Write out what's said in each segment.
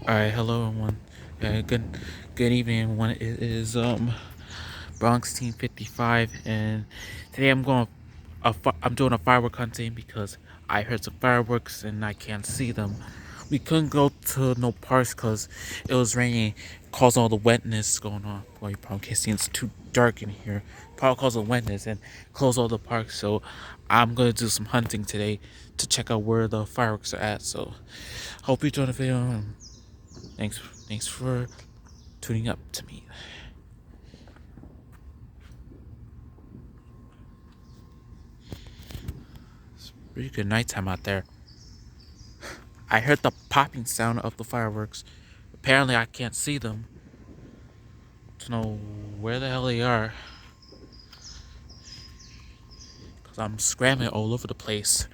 All right, hello everyone. Good evening everyone. It is Bronx Team 55, and today I'm doing a firework hunting because I heard some fireworks and I can't see them. We couldn't go to no parks because it was raining, caused all the wetness going on. Well, you probably can't see, it's too dark in here. Probably caused the wetness and closed all the parks. So I'm gonna do some hunting today to check out where the fireworks are at. So hope you enjoy the video. Thanks, thanks for tuning up to me. It's pretty good nighttime out there. I heard the popping sound of the fireworks. Apparently, I can't see them to know where the hell they are, cause I'm scrambling all over the place.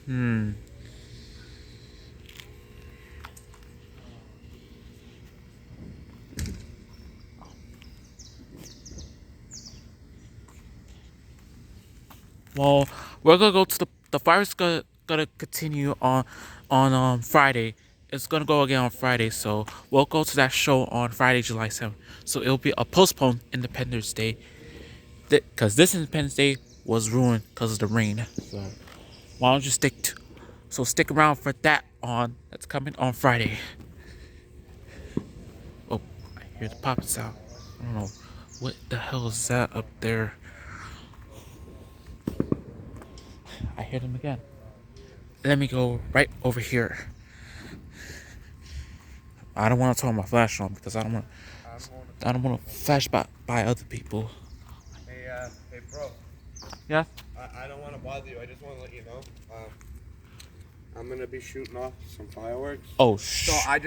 Hmm. Well, we're gonna go to the fireworks gonna continue on Friday. It's gonna go again on Friday, so we'll go to that show on Friday, July 7th. So it'll be a postponed Independence Day, because this Independence Day was ruined because of the rain. So why don't you stick around for that on that's coming on Friday. Oh, I hear the popping sound. I don't know what the hell is that up there. I hear them again. Let me go right over here. I don't want to turn my flash on because I don't want to flash by other people. Hey, bro. Yeah. I don't want to bother you. I just want to let you know. I'm gonna be shooting off some fireworks. Oh So I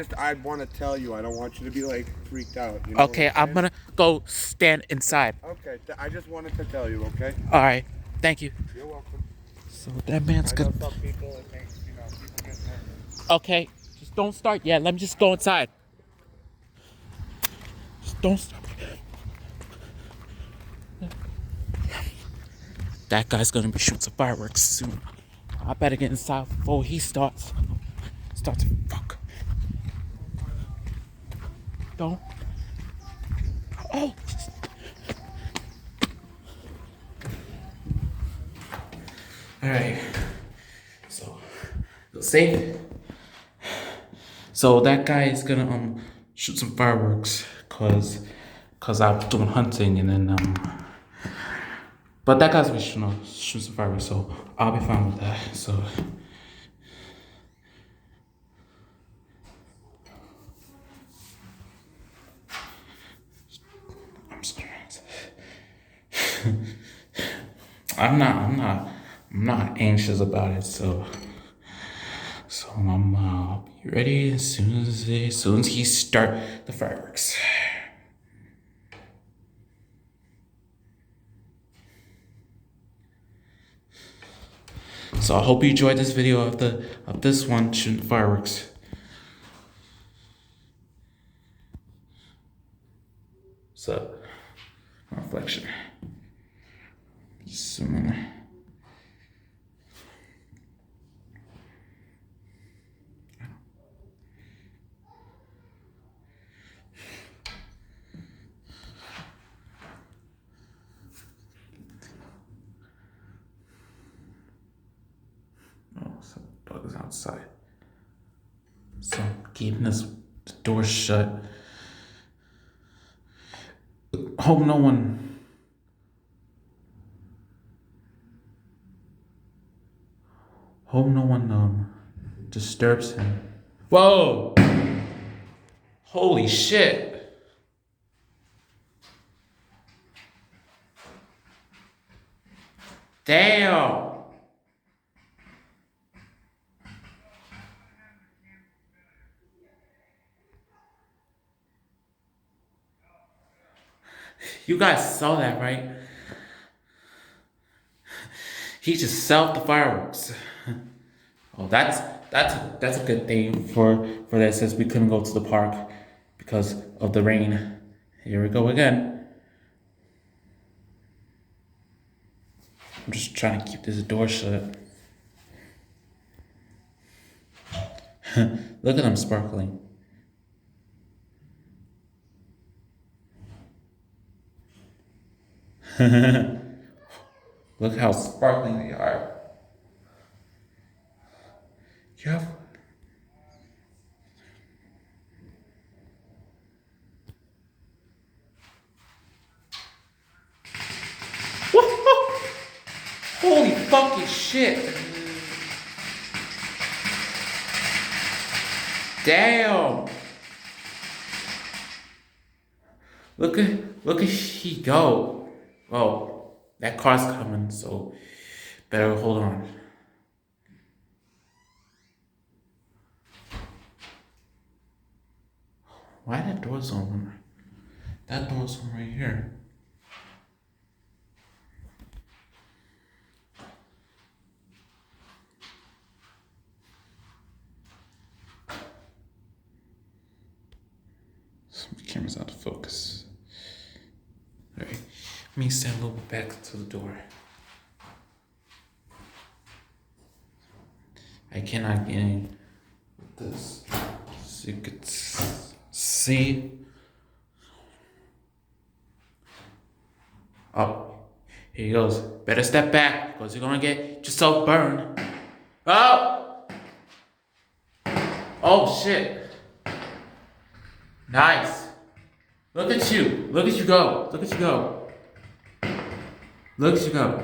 want to tell you. I don't want you to be like freaked out. You know Okay, what I'm I'm saying? gonna go stand inside. Okay. I just wanted to tell you. Okay. All right. Thank you. You're welcome. So that man's I know gonna. some people. It makes people get nervous. Okay, just don't start yet. Let me just go inside. Just don't start. That guy's gonna be shooting some fireworks soon. I better get inside before he starts. Fuck. Don't. Oh. All right. So, feel safe. So that guy is gonna shoot some fireworks, cause I'm doing hunting, and then but that guy's gonna shoot some fireworks, so I'll be fine with that. So. I'm sorry. I'm not anxious about it. So I'll be ready as soon as he start the fireworks. So I hope you enjoyed this video of this one shooting fireworks. So reflection. Zoom in. Oh, some bugs outside. So I'm keeping this door shut. Hope no one. Hope no one disturbs him. Whoa! Holy shit! Damn! You guys saw that, right? He just set the fireworks. Oh, that's a good thing for that, since we couldn't go to the park because of the rain. Here we go again. I'm just trying to keep this door shut. Look at them sparkling. Look how sparkling they are. Yep. Holy fucking shit. Damn. Look at he go. Oh, that car's coming, so better hold on. Why that door's open? That door's open right here. The camera's out of focus. Alright, let me stand a little bit back to the door. I cannot get in with this. So you could see. Oh, here he goes. Better step back, because you're gonna get yourself burned. Oh! Oh shit. Nice. Look at you. Look at you go. Look at you go. Look at you go.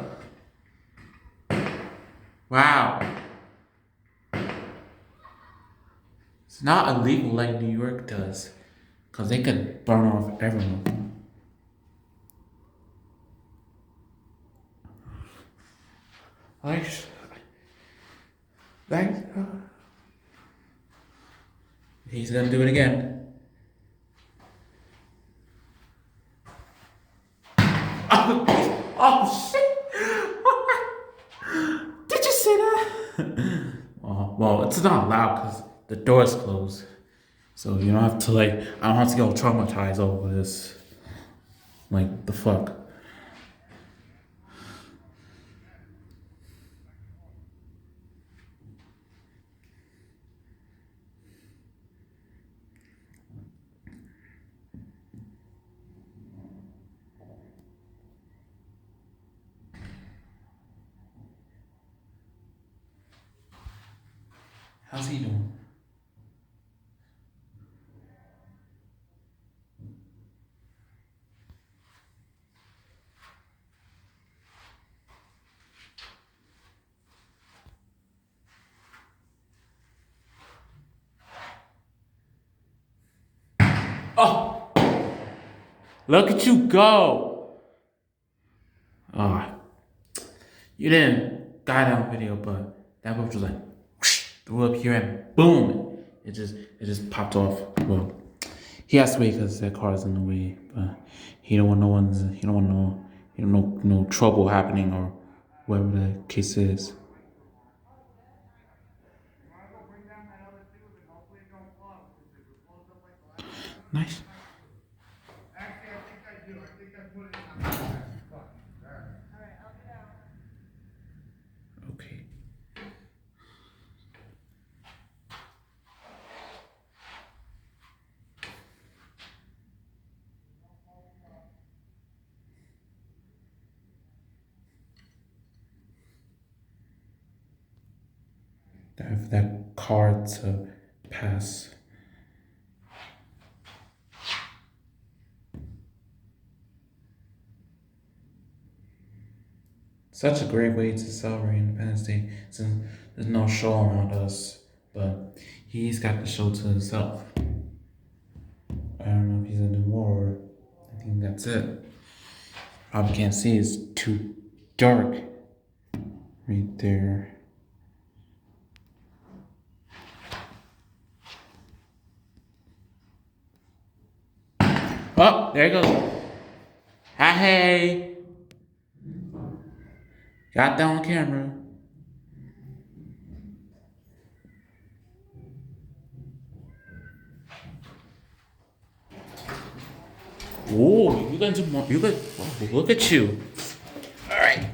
Wow. It's not illegal like New York does, because they could burn off everyone. Like, he's gonna do it again. Oh shit! Did you see that? Well, it's not loud because the door's closed, so you don't have to I don't have to get all traumatized over this. Like the fuck. How's he doing? Oh, look at you go! Ah, you didn't die down video, but that boat was like whoosh, threw up here and boom! It just popped off. Well, he has to wait because that car is in the way, but he don't want no trouble happening or whatever the case is. Nice. Okay. I have that card to pass. Such a great way to celebrate Independence Day since there's no show around us, but he's got the show to himself. I don't know if he's gonna do more or I think that's it. Probably can't see, it's too dark right there. Oh, there he goes. Hey. Got that on camera. Oh, you gonna do more? You could. Oh, look at you. All right.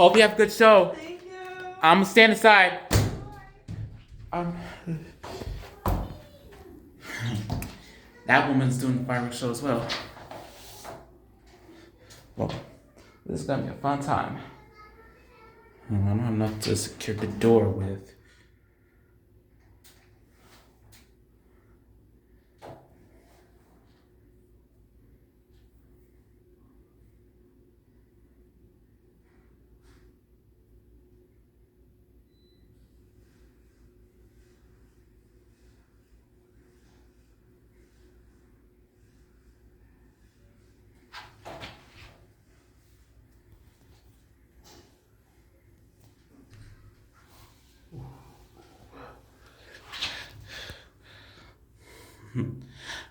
Hope you have a good show. Thank you. I'm gonna stand aside. Um, that woman's doing the fireworks show as well. Well, this is gonna be a fun time. I don't have enough to secure the door with.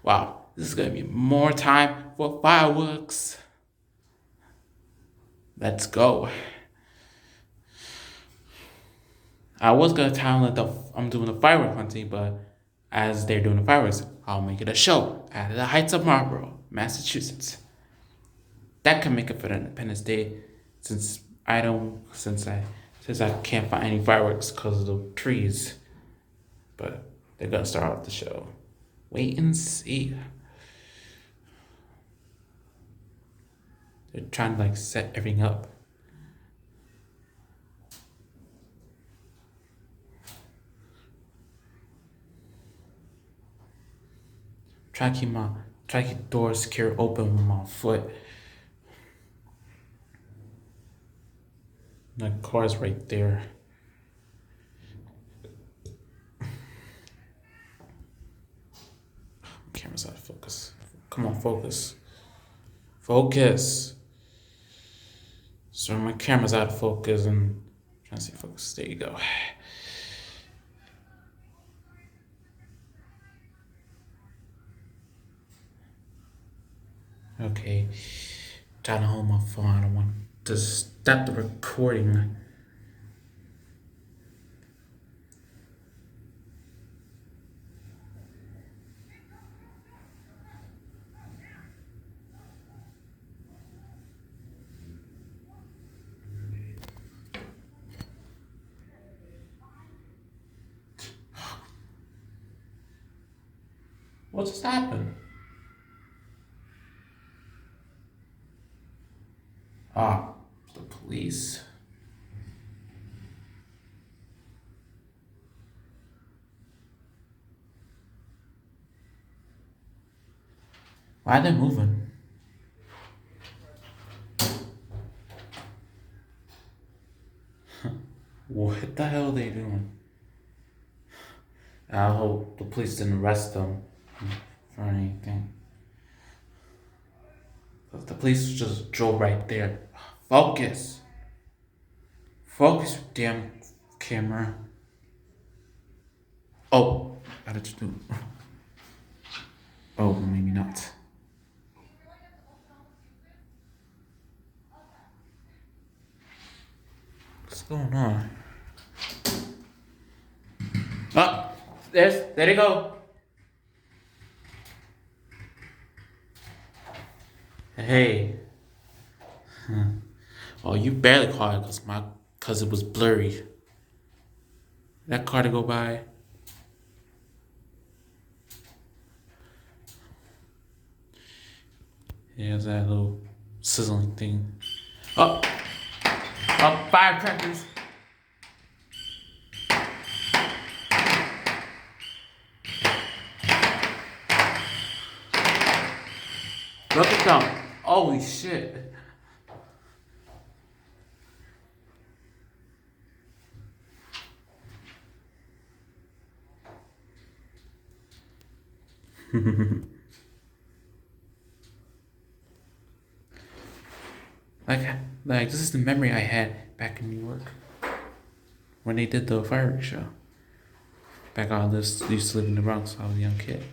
Wow, this is gonna be more time for fireworks. Let's go. I was gonna tell them that I'm doing the firework hunting, but as they're doing the fireworks, I'll make it a show at the Heights of Marlborough, Massachusetts. That can make it for Independence Day, since I can't find any fireworks because of the trees. But they're gonna start off the show. Wait and see. They're trying to set everything up. Try to keep the door secure open with my foot. The car's right there. Camera's out of focus. Come on, focus. Focus. So my camera's out of focus and I'm trying to see focus. There you go. Okay. Trying to hold my phone. I don't want to stop the recording. What just happened? Ah, the police. Why are they moving? What the hell are they doing? I hope the police didn't arrest them for anything. The police just drove right there. Focus. Focus, you damn camera. Oh, how did you do? Oh, maybe not. What's going on? Oh, there they go. Hey. Oh, you barely caught it because it was blurry. That car to go by. Yeah, it's that little sizzling thing. Oh, firecrackers. Look at them. Holy shit. like this is the memory I had back in New York when they did the fireworks show. Back on this, used to live in the Bronx when I was a young kid.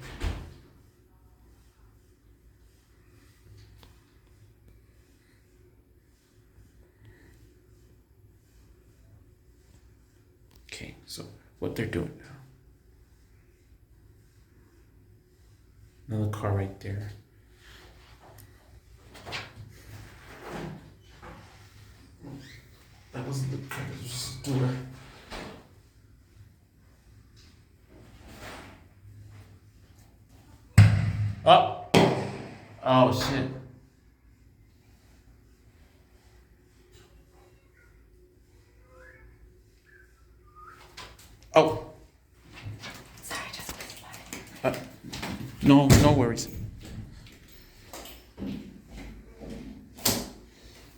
Okay, so what they're doing now. Another car right there. Doesn't look like it's just a door. Oh! Oh shit. Oh! Sorry, just No, no worries.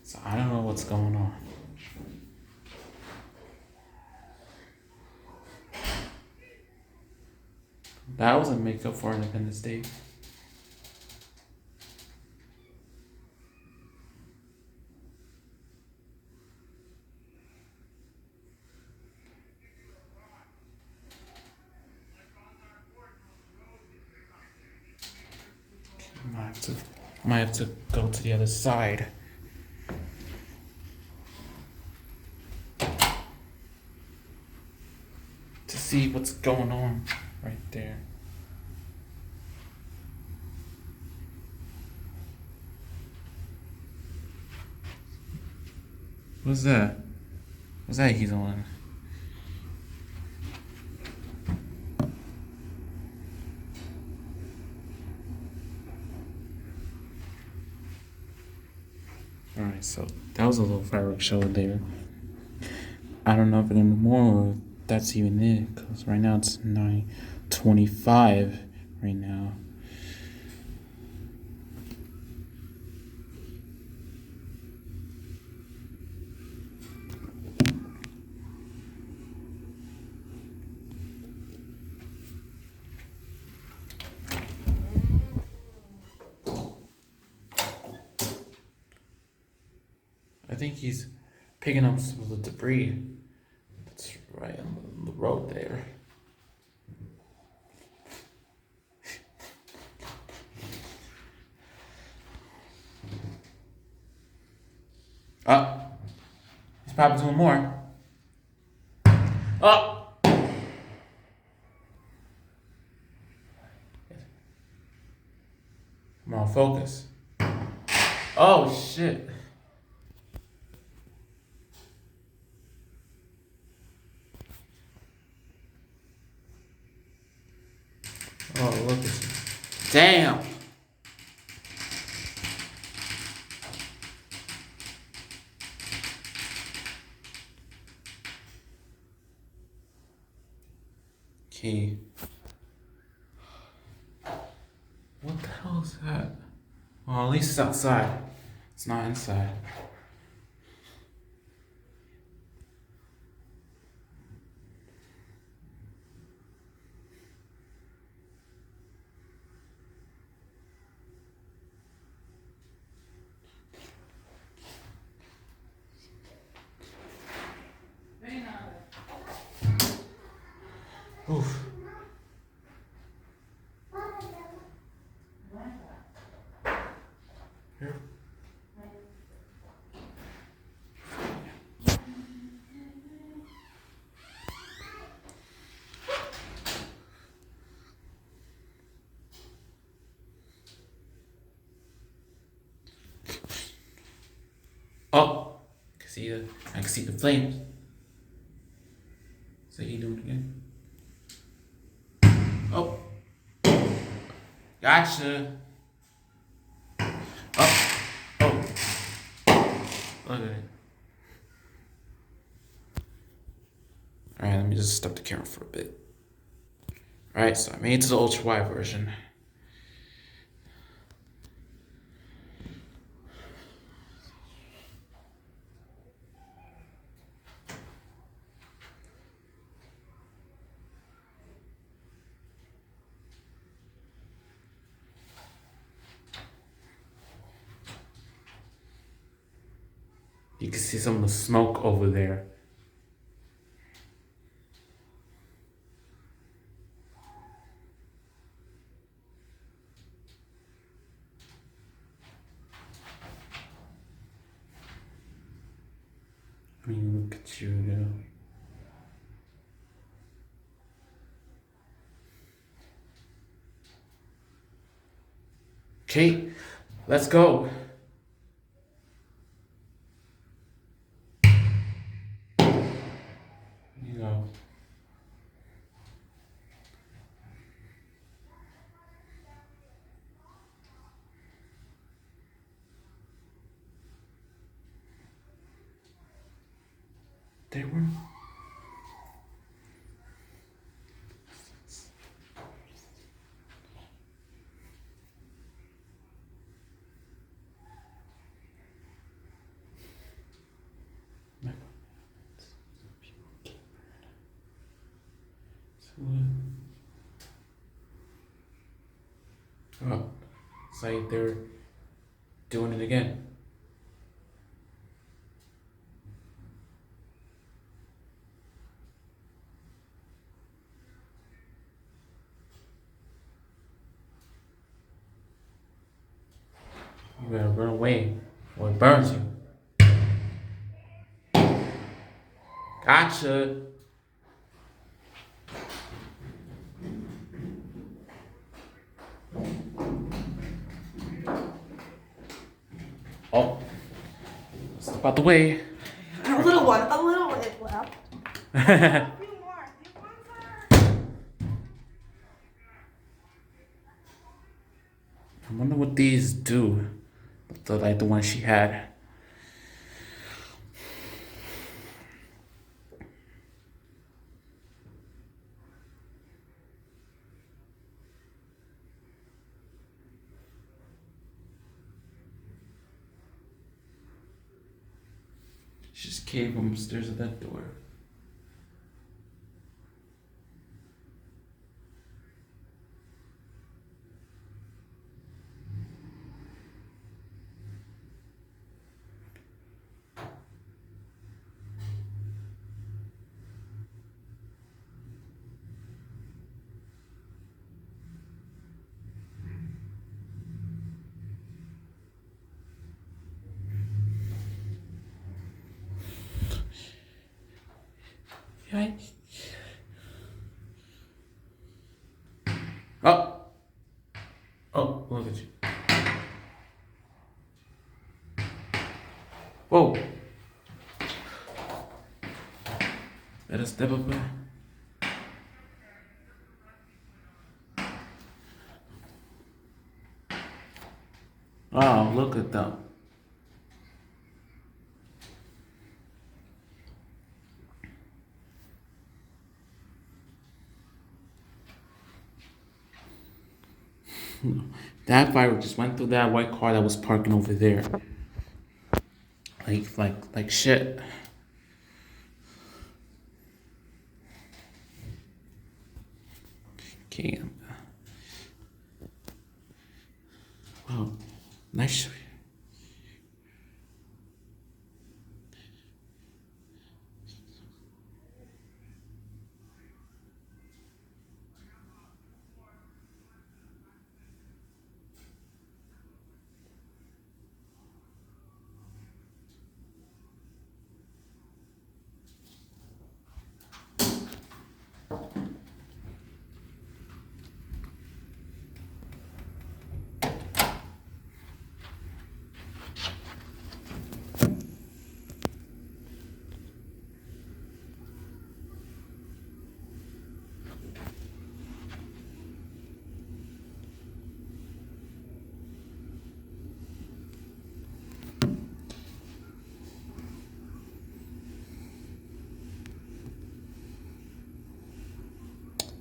So I don't know what's going on. That was a makeup for Independence Day. I might have to go to the other side. To see what's going on right there. What's that? What's that he's on? Alright, so that was a little fireworks show there. I don't know if we're gonna do more or if that's even it, because right now it's 9:25 right now. I think he's picking up some of the debris that's right on the road there. Oh, he's probably doing more. Oh! Come on, focus. Oh, shit. Oh, look at you. Damn! Okay. What the hell is that? Well, at least it's outside. It's not inside. Oof. Here. Oh, I can see the flames. So he doing it again. Oh, gotcha. Oh, oh, look at it. All right, let me just stop the camera for a bit. All right, so I made it to the ultra wide version. You can see some of the smoke over there. I mean, look at you now. Okay, let's go. They were. Oh, it's like they're doing it again. You better run away or it burns you. Gotcha. Oh, step out the way. A little one is left. A I few more. A few more. wonder what these do. Like the one she had. She just came upstairs at that door. Yeah. Oh. Oh, look at you. Whoa. Better step up there. Oh, look at them. That firework just went through that white car that was parking over there. Like shit. Okay. Wow. Nice.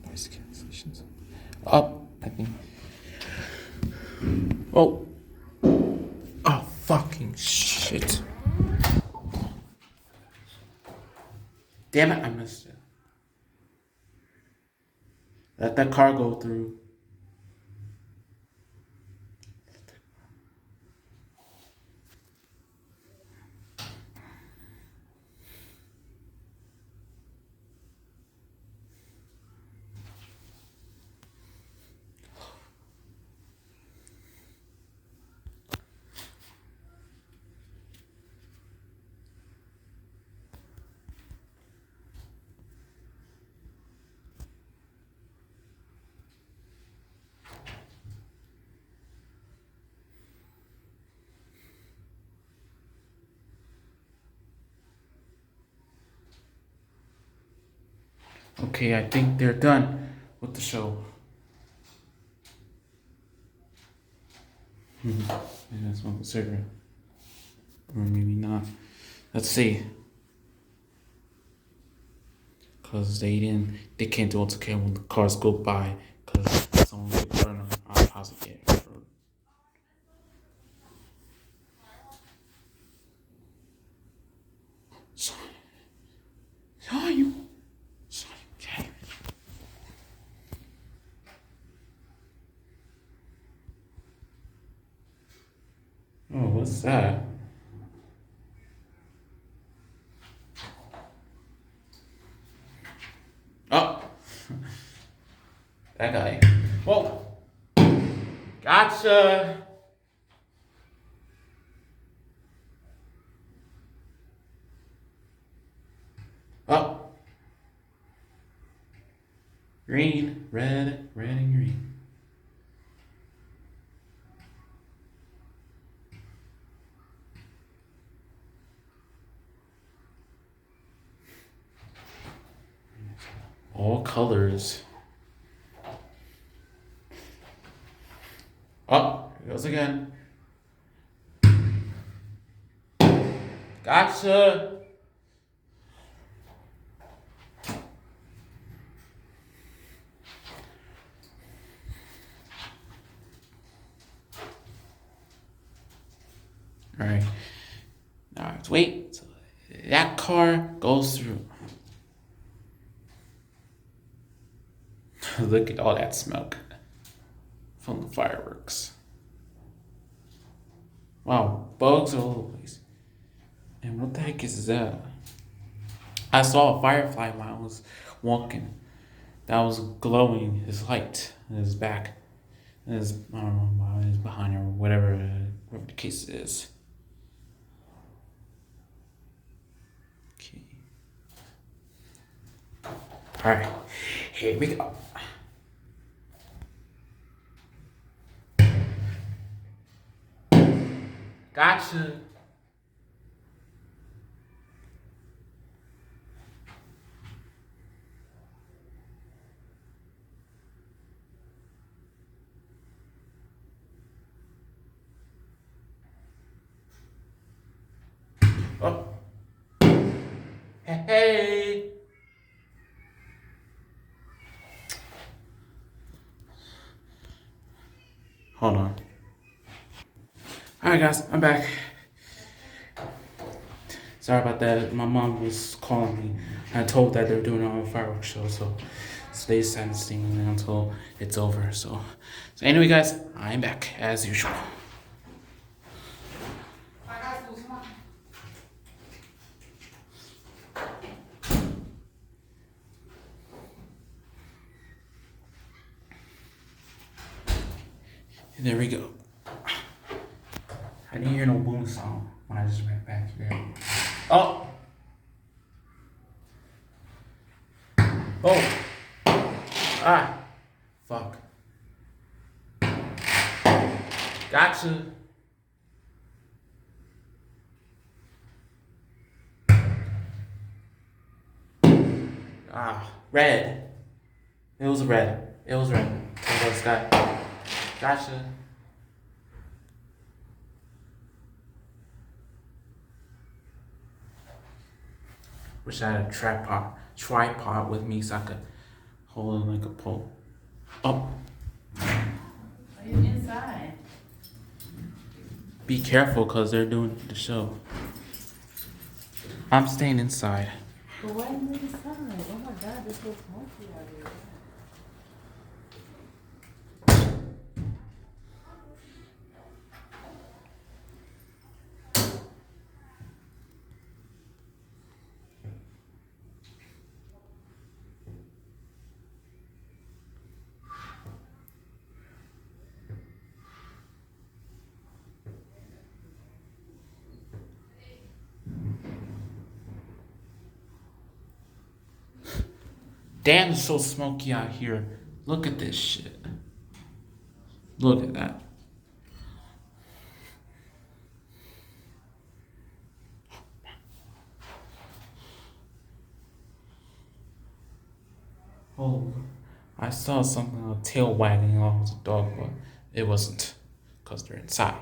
Noise cancellations. Up, I think. Oh. Oh, fucking shit. Damn it, I missed it. Let that car go through. Okay, I think they're done with the show. Maybe I smoke a cigarette. Or maybe not. Let's see. because they can't do it when the cars go by because someone get burned on our house again. Saw you. Okay. Oh, what's that? Oh, that guy. Whoa. Gotcha. Oh. Green, red, red, and green. All colors. Oh, here goes again. Gotcha. All right. Now let's wait. So that car goes through. Look at all that smoke from the fireworks. Wow, bugs all over the place. And what the heck is that? I saw a firefly while I was walking. That was glowing his light in his back. His, I don't know, why he's behind or whatever the case is. Okay. Alright, here we go. Gotcha. Oh. Hey. Hold on. Alright guys, I'm back. Sorry about that. My mom was calling me. I told that they're doing a fireworks show, so stay sensing until it's over. So anyway guys, I'm back as usual. And there we go. I didn't hear no boom sound when I just went back here. Oh! Oh! Ah! Fuck. Gotcha. Ah, red. It was red. It was red. It was sky. Gotcha. Wish I had a tripod with me so I could hold it like a pole. Oh. Are you inside? Be careful because they're doing the show. I'm staying inside. But why are you inside? Oh my god, this looks smoky out here. Damn, it's so smoky out here. Look at this shit. Look at that. Oh, I saw something, a tail wagging along with a dog, but it wasn't because they're inside.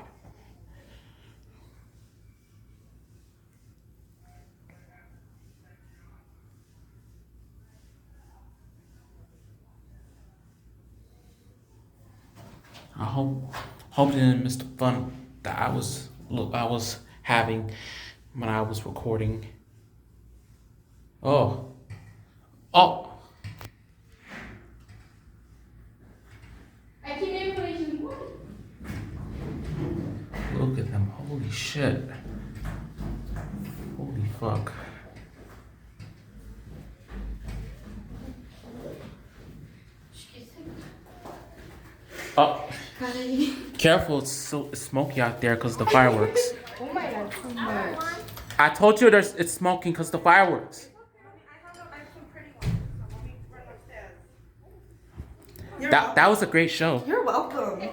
Hope you didn't miss the fun that I was having when I was recording. Oh, oh, I keep information. look at them! Holy shit! Holy fuck! Oh, Hi. careful! It's smoky out there because the fireworks. Oh my god, so much. I told you it's smoking because the fireworks. That was a great show. You're welcome.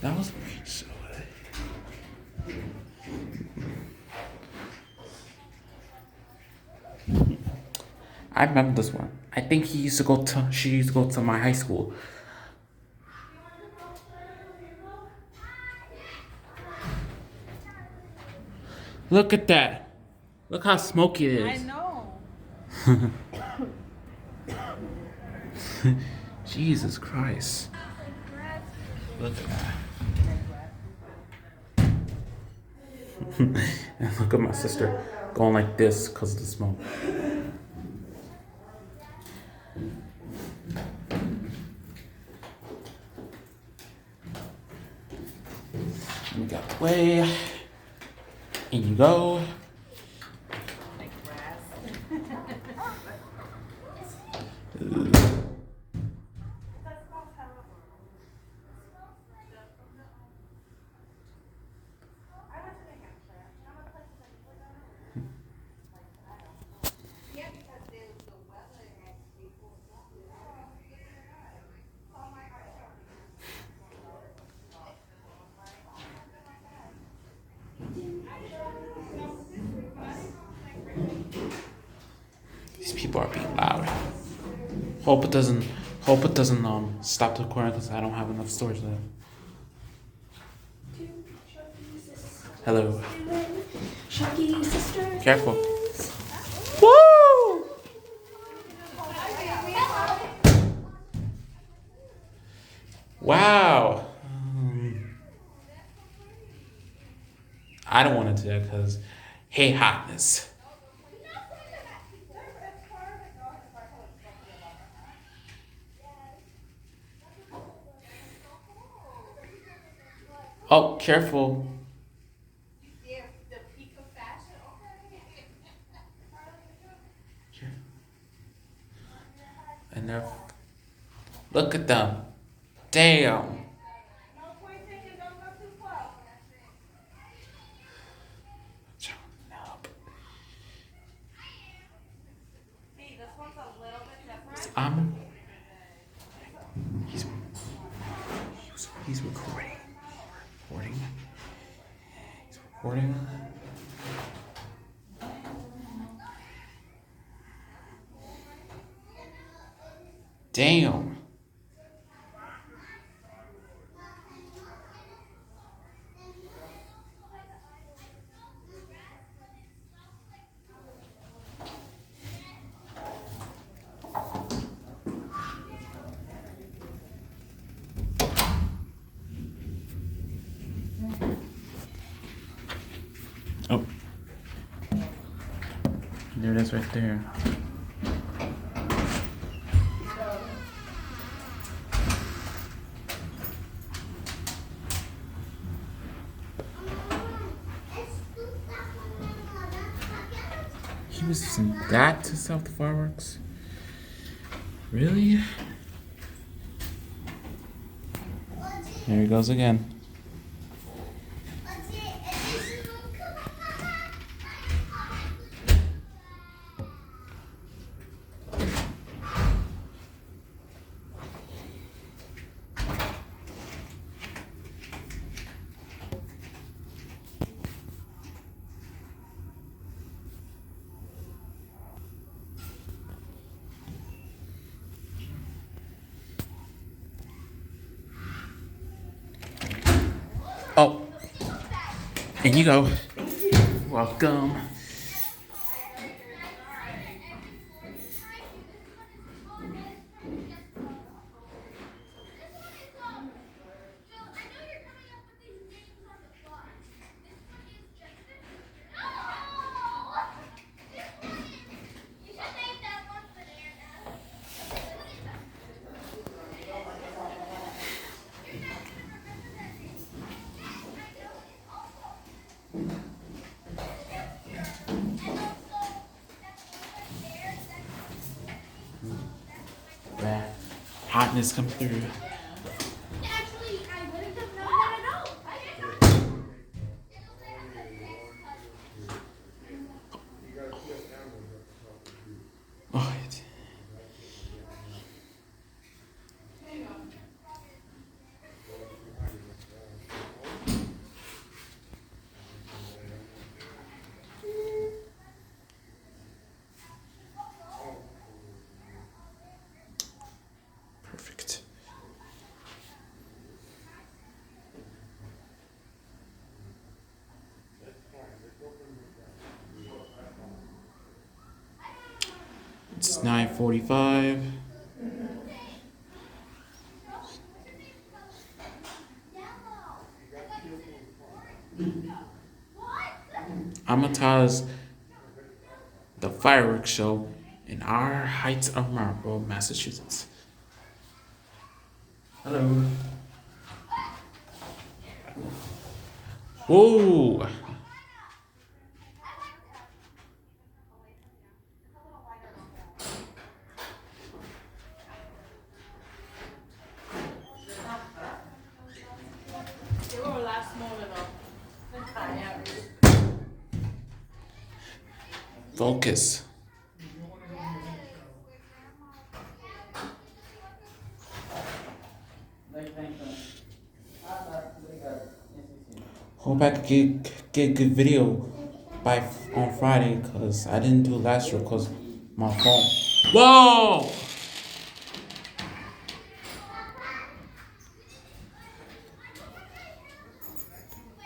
That was a great show. I remember this one. I think she used to go to my high school. Look at that. Look how smoky it is. I know. Jesus Christ. Look at that. And look at my sister going like this because of the smoke. We got the way. In you go. These people are being loud. Hope it doesn't stop the recording because I don't have enough storage left. Hello. Chucky, sister. Careful. Woo! Wow. I don't want to do that because hey hotness. Oh, careful. And they're look at them. Damn. I'm. He's recording. He's recording. Damn. Oh. There it is right there. He was using that to sell the fireworks? Really? There he goes again. Oh, and you go. Welcome. This come through. Actually, I wouldn't have known that at all. Oh, perfect. It's 9:45. Amata's the fireworks show in our Heights of Marlborough, Massachusetts. Hello. Whoa! It will last more than a Focus. Hope I could get good video on Friday, cause I didn't do it last year cause my phone. Whoa!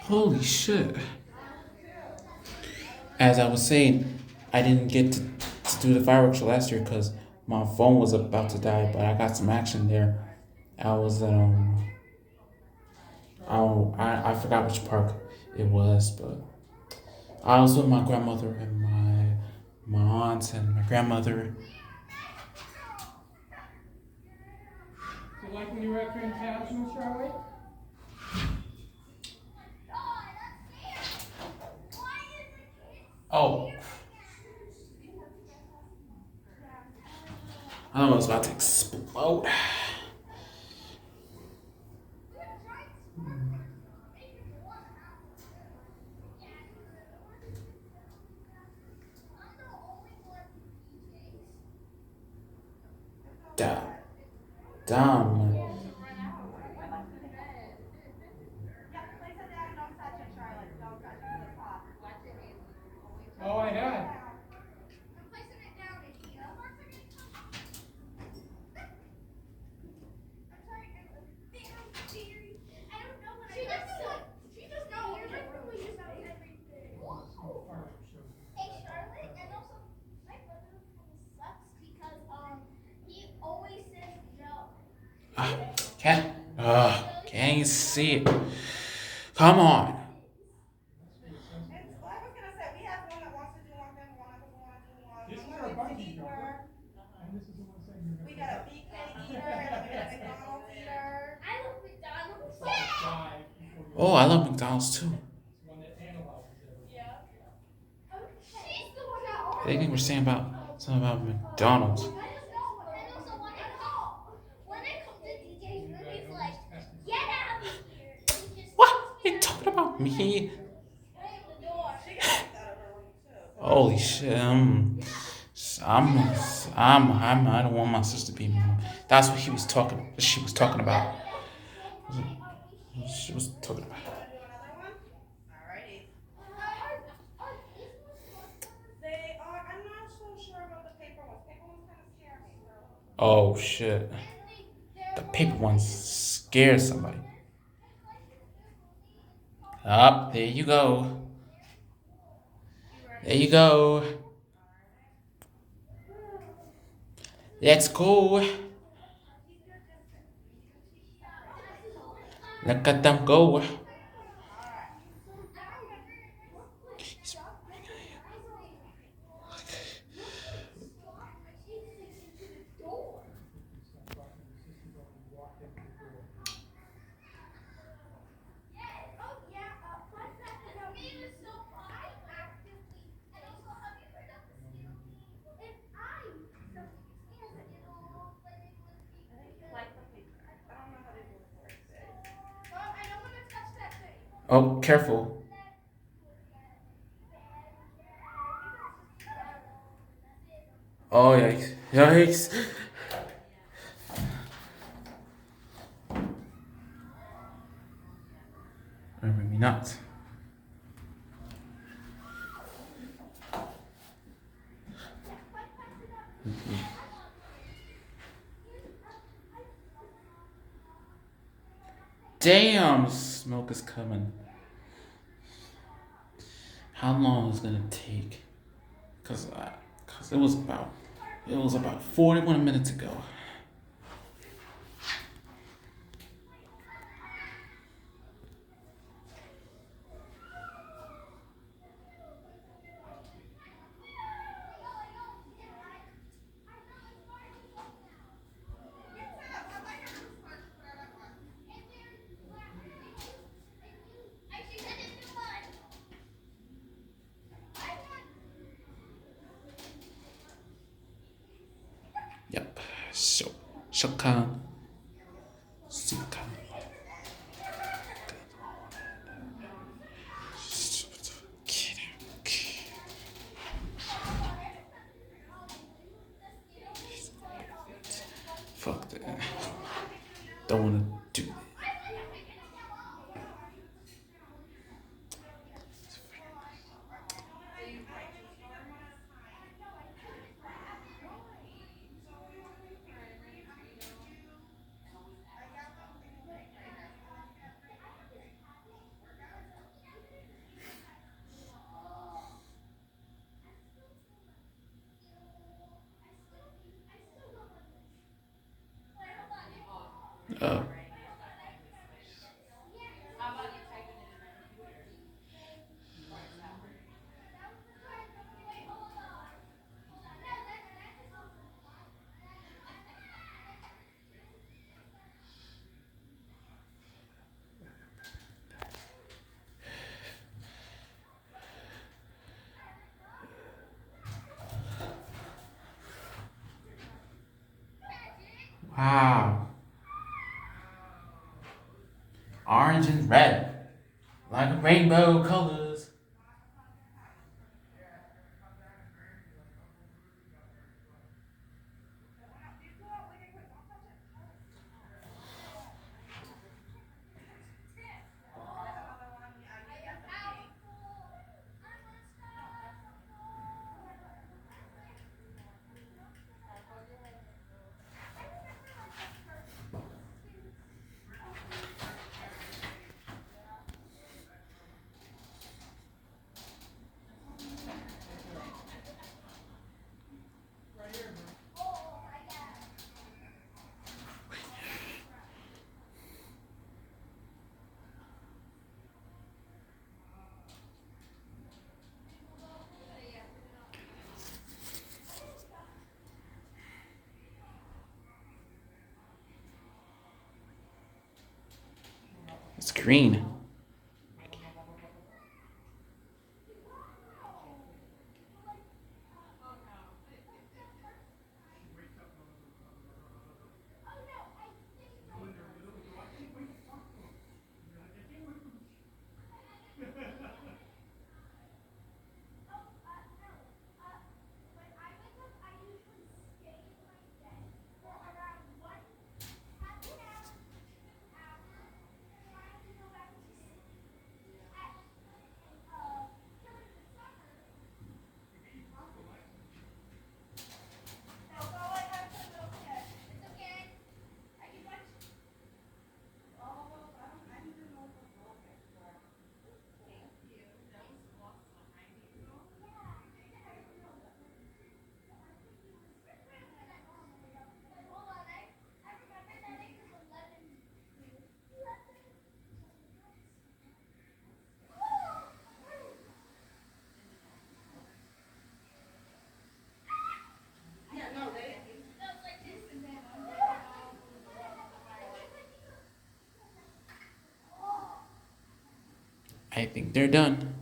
Holy shit! As I was saying, I didn't get to do the fireworks show last year because my phone was about to die, but I got some action there. I was I forgot which park it was, but I was with my grandmother and my aunts and my grandmother. You like when you were up here in town, Mr. Charlie? Oh, I thought I was about to explode. Damn, damn. Oh, I had. Can't, can't see it. Come on. This is our bungee jumper. And this is the one saying you're We gonna got a BK eater and we got a McDonald's eater. I love McDonald's. die before you. Oh, I love McDonald's too. It's one that analyzes everything. Yeah. She's the one that I think they were saying about something about McDonald's. What? They talking about me? Holy shit! I don't want my sister to be me. That's what he was talking. She was talking about. She was talking about. They are, I'm not so sure about the paper ones. Paper ones kind of scare me. Oh shit! The paper ones scare somebody. Up, there you go. There you go. Let's go. Look at them go. Oh, careful. Oh, yikes. Yikes. Or maybe not. Damn, smoke is coming. How long is it gonna take? Cause it was about 41 minutes ago. Yep. So, Shokan. Sukan. Fuck that. Don't wanna do that. Uh, wow. Orange and red. Like rainbow colors. It's green. I think they're done.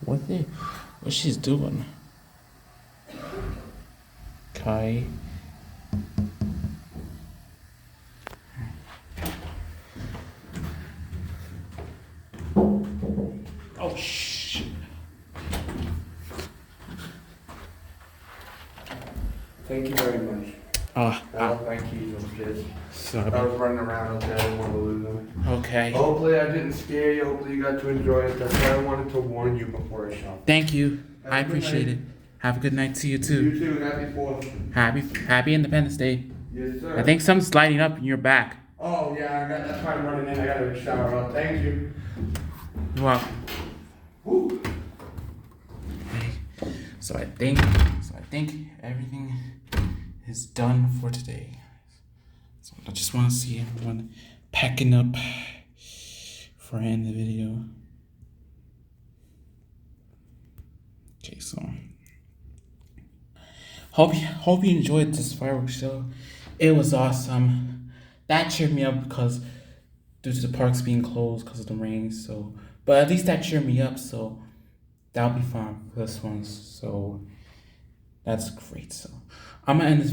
What she's doing? Okay. Oh shit. Thank you very much. Thank you, kids. Sorry. I was running around, okay, I didn't want to lose them. Okay. Hopefully I didn't scare you, hopefully you got to enjoy it. That's why I wanted to warn you before I shot. Thank you. I Have a good appreciate night. it. Have a good night to you too. You too, happy 4th. Happy Independence Day. Yes, sir. I think something's lighting up in your back. Oh, yeah, that's why I'm running in. I got to shower up. Thank you. You're welcome. Woo. Okay. So I think everything is done for today. So I just want to see everyone packing up for end the video. Okay, so hope you enjoyed this fireworks show. It was awesome. That cheered me up because due to the parks being closed because of the rain. So, but at least that cheered me up. So that'll be fun for this one. So that's great. So I'm gonna end this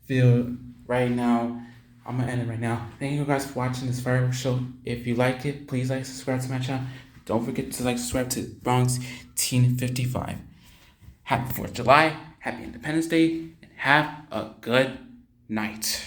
video right now. I'm gonna end it right now. Thank you guys for watching this fireworks show. If you like it, please like, subscribe to my channel. Don't forget to like, subscribe to Bronx Teen 55. Happy 4th of July, happy Independence Day, and have a good night.